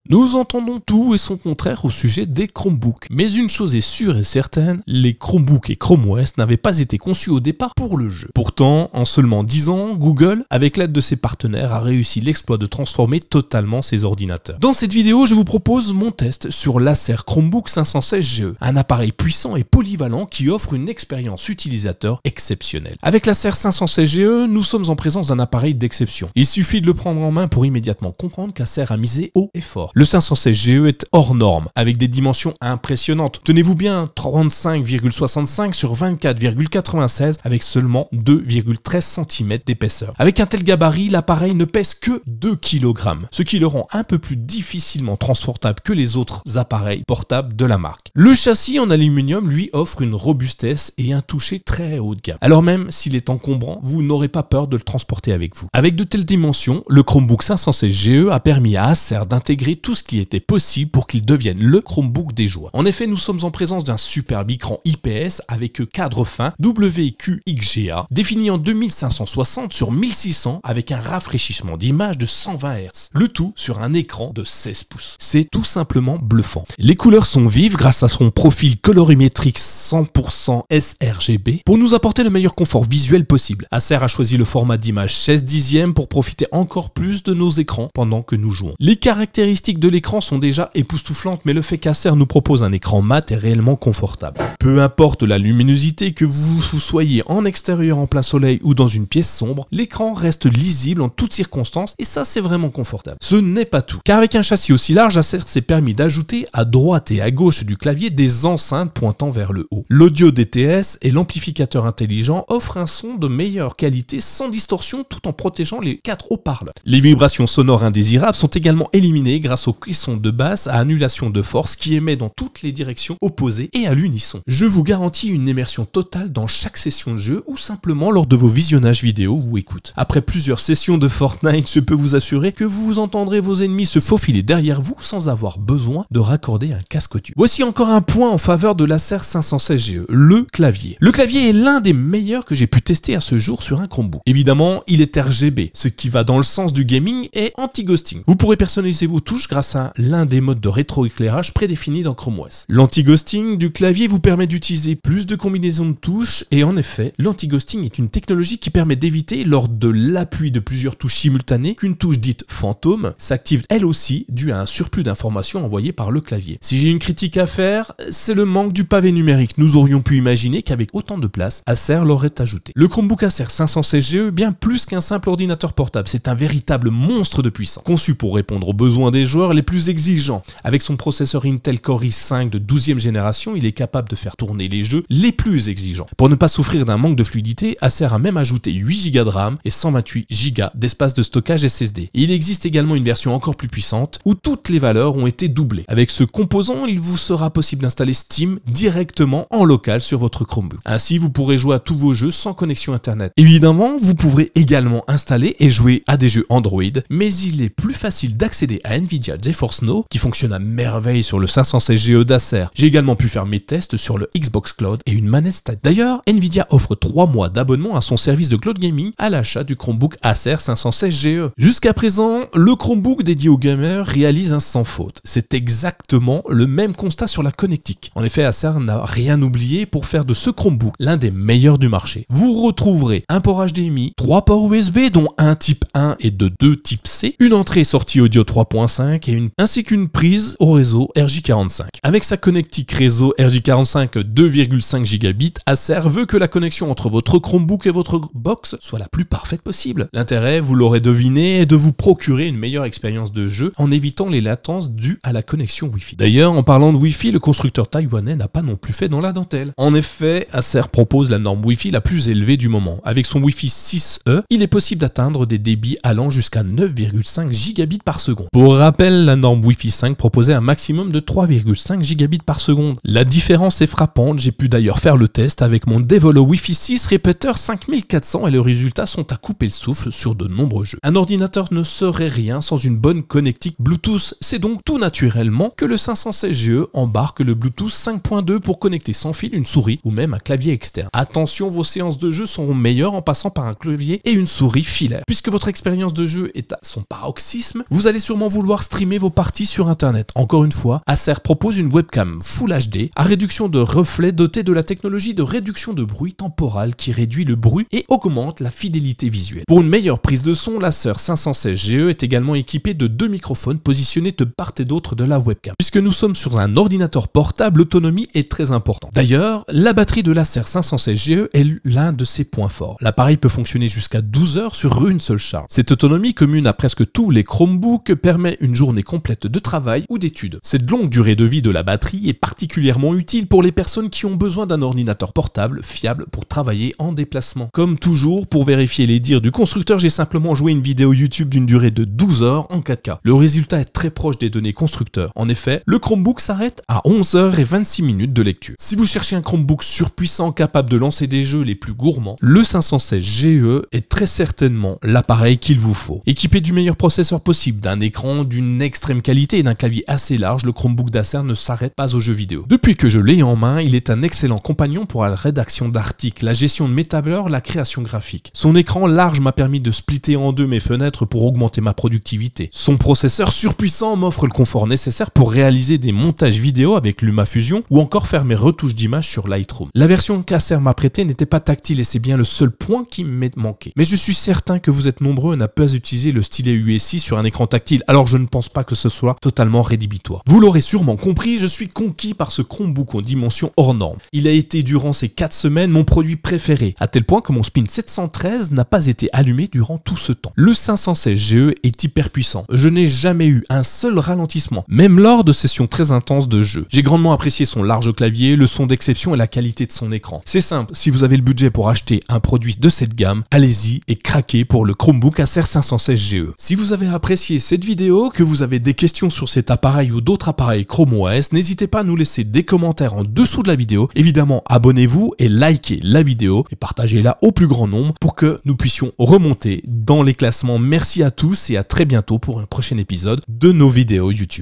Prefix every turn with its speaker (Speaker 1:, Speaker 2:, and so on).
Speaker 1: Nous entendons tout et son contraire au sujet des Chromebooks. Mais une chose est sûre et certaine, les Chromebooks et Chrome OS n'avaient pas été conçus au départ pour le jeu. Pourtant, en seulement 10 ans, Google, avec l'aide de ses partenaires, a réussi l'exploit de transformer totalement ses ordinateurs. Dans cette vidéo, je vous propose mon test sur l'Acer Chromebook 516GE, un appareil puissant et polyvalent qui offre une expérience utilisateur exceptionnelle. Avec l'Acer 516GE, nous sommes en présence d'un appareil d'exception. Il suffit de le prendre en main pour immédiatement comprendre qu'Acer a misé haut et fort. Le 516GE est hors norme, avec des dimensions impressionnantes. Tenez-vous bien, 35,65 sur 24,96 avec seulement 2,13 cm d'épaisseur. Avec un tel gabarit, l'appareil ne pèse que 2 kg, ce qui le rend un peu plus difficilement transportable que les autres appareils portables de la marque. Le châssis en aluminium lui offre une robustesse et un toucher très haut de gamme. Alors même s'il est encombrant, vous n'aurez pas peur de le transporter avec vous. Avec de telles dimensions, le Chromebook 516GE a permis à Acer d'intégrer tout ce qui était possible pour qu'il devienne le Chromebook des joueurs. En effet, nous sommes en présence d'un superbe écran IPS avec cadre fin WQXGA défini en 2560 sur 1600 avec un rafraîchissement d'image de 120 Hz. Le tout sur un écran de 16 pouces. C'est tout simplement bluffant. Les couleurs sont vives grâce à son profil colorimétrique 100% sRGB pour nous apporter le meilleur confort visuel possible. Acer a choisi le format d'image 16/10 pour profiter encore plus de nos écrans pendant que nous jouons. Les caractéristiques de l'écran sont déjà époustouflantes, mais le fait qu'Acer nous propose un écran mat est réellement confortable. Peu importe la luminosité, que vous soyez en extérieur en plein soleil ou dans une pièce sombre, l'écran reste lisible en toutes circonstances et ça c'est vraiment confortable. Ce n'est pas tout, car avec un châssis aussi large, Acer s'est permis d'ajouter à droite et à gauche du clavier des enceintes pointant vers le haut. L'audio DTS et l'amplificateur intelligent offrent un son de meilleure qualité sans distorsion tout en protégeant les 4 haut-parleurs. Les vibrations sonores indésirables sont également éliminées grâce au caisson de basse à annulation de force qui émet dans toutes les directions opposées et à l'unisson. Je vous garantis une immersion totale dans chaque session de jeu ou simplement lors de vos visionnages vidéo ou écoutes. Après plusieurs sessions de Fortnite, je peux vous assurer que vous entendrez vos ennemis se faufiler derrière vous sans avoir besoin de raccorder un casque audio. Voici encore un point en faveur de l'Acer 516GE, le clavier. Le clavier est l'un des meilleurs que j'ai pu tester à ce jour sur un Chromebook. Évidemment, il est RGB, ce qui va dans le sens du gaming et anti-ghosting. Vous pourrez personnaliser vos touches grâce à l'un des modes de rétroéclairage prédéfinis dans Chrome OS. L'anti-ghosting du clavier vous permet d'utiliser plus de combinaisons de touches et en effet, l'anti-ghosting est une technologie qui permet d'éviter lors de l'appui de plusieurs touches simultanées qu'une touche dite fantôme s'active elle aussi due à un surplus d'informations envoyées par le clavier. Si j'ai une critique à faire, c'est le manque du pavé numérique. Nous aurions pu imaginer qu'avec autant de place, Acer l'aurait ajouté. Le Chromebook Acer 516GE est bien plus qu'un simple ordinateur portable, c'est un véritable monstre de puissance, conçu pour répondre aux besoins des joueurs les plus exigeants. Avec son processeur Intel Core i5 de 12e génération, il est capable de faire tourner les jeux les plus exigeants. Pour ne pas souffrir d'un manque de fluidité, Acer a même ajouté 8 Go de RAM et 128 Go d'espace de stockage SSD. Et il existe également une version encore plus puissante où toutes les valeurs ont été doublées. Avec ce composant, il vous sera possible d'installer Steam directement en local sur votre Chromebook. Ainsi, vous pourrez jouer à tous vos jeux sans connexion internet. Évidemment, vous pourrez également installer et jouer à des jeux Android, mais il est plus facile d'accéder à Nvidia GeForce Now qui fonctionne à merveille sur le 516GE d'Acer. J'ai également pu faire mes tests sur le Xbox Cloud et une manette Stadia. D'ailleurs, Nvidia offre 3 mois d'abonnement à son service de cloud gaming à l'achat du Chromebook Acer 516GE. Jusqu'à présent, le Chromebook dédié aux gamers réalise un sans faute. C'est exactement le même constat sur la connectique. En effet, Acer n'a rien oublié pour faire de ce Chromebook l'un des meilleurs du marché. Vous retrouverez un port HDMI, 3 ports USB dont un type 1 et 2 type C, une entrée et sortie audio 3.5 ainsi qu'une prise au réseau RJ45. Avec sa connectique réseau RJ45 2,5 Gigabits, Acer veut que la connexion entre votre Chromebook et votre box soit la plus parfaite possible. L'intérêt, vous l'aurez deviné, est de vous procurer une meilleure expérience de jeu en évitant les latences dues à la connexion Wi-Fi. D'ailleurs, en parlant de Wi-Fi, le constructeur taïwanais n'a pas non plus fait dans la dentelle. En effet, Acer propose la norme Wi-Fi la plus élevée du moment. Avec son Wi-Fi 6E, il est possible d'atteindre des débits allant jusqu'à 9,5 Gigabits par seconde. Pour rappel, la norme Wi-Fi 5 proposait un maximum de 3,5 Gigabits par seconde. La différence est frappante, j'ai pu d'ailleurs faire le test avec mon Devolo Wi-Fi 6 répéteur 5400 et les résultats sont à couper le souffle sur de nombreux jeux. Un ordinateur ne serait rien sans une bonne connectique Bluetooth. C'est donc tout naturellement que le 516GE embarque le Bluetooth 5.2 pour connecter sans fil une souris ou même un clavier externe. Attention, vos séances de jeu seront meilleures en passant par un clavier et une souris filaire. Puisque votre expérience de jeu est à son paroxysme, vous allez sûrement vouloir streamer streamer vos parties sur internet. Encore une fois, Acer propose une webcam Full HD à réduction de reflets dotée de la technologie de réduction de bruit temporal qui réduit le bruit et augmente la fidélité visuelle. Pour une meilleure prise de son, l'Acer 516 GE est également équipé de 2 microphones positionnés de part et d'autre de la webcam. Puisque nous sommes sur un ordinateur portable, l'autonomie est très importante. D'ailleurs, la batterie de l'Acer 516 GE est l'un de ses points forts. L'appareil peut fonctionner jusqu'à 12 heures sur une seule charge. Cette autonomie, commune à presque tous les Chromebooks, permet une journée complète de travail ou d'études. Cette longue durée de vie de la batterie est particulièrement utile pour les personnes qui ont besoin d'un ordinateur portable fiable pour travailler en déplacement. Comme toujours, pour vérifier les dires du constructeur, j'ai simplement joué une vidéo YouTube d'une durée de 12 heures en 4K. Le résultat est très proche des données constructeurs. En effet, le Chromebook s'arrête à 11h26 de lecture. Si vous cherchez un Chromebook surpuissant capable de lancer des jeux les plus gourmands, le 516 GE est très certainement l'appareil qu'il vous faut. Équipé du meilleur processeur possible, d'un écran d'une extrême qualité et d'un clavier assez large, le Chromebook d'Acer ne s'arrête pas aux jeux vidéo. Depuis que je l'ai en main, il est un excellent compagnon pour la rédaction d'articles, la gestion de mes tableurs, la création graphique. Son écran large m'a permis de splitter en deux mes fenêtres pour augmenter ma productivité. Son processeur surpuissant m'offre le confort nécessaire pour réaliser des montages vidéo avec LumaFusion ou encore faire mes retouches d'images sur Lightroom. La version qu'Acer m'a prêtée n'était pas tactile et c'est bien le seul point qui m'est manqué. Mais je suis certain que vous êtes nombreux à ne pas utiliser le stylet USI sur un écran tactile, alors je ne pense pas que ce soit totalement rédhibitoire. Vous l'aurez sûrement compris, je suis conquis par ce Chromebook en dimension hors norme. Il a été durant ces 4 semaines mon produit préféré, à tel point que mon Spin 713 n'a pas été allumé durant tout ce temps. Le 516 GE est hyper puissant. Je n'ai jamais eu un seul ralentissement, même lors de sessions très intenses de jeu. J'ai grandement apprécié son large clavier, le son d'exception et la qualité de son écran. C'est simple, si vous avez le budget pour acheter un produit de cette gamme, allez-y et craquez pour le Chromebook Acer 516 GE. Si vous avez apprécié cette vidéo, que vous avez des questions sur cet appareil ou d'autres appareils Chrome OS, n'hésitez pas à nous laisser des commentaires en dessous de la vidéo. Évidemment, abonnez-vous et likez la vidéo et partagez-la au plus grand nombre pour que nous puissions remonter dans les classements. Merci à tous et à très bientôt pour un prochain épisode de nos vidéos YouTube.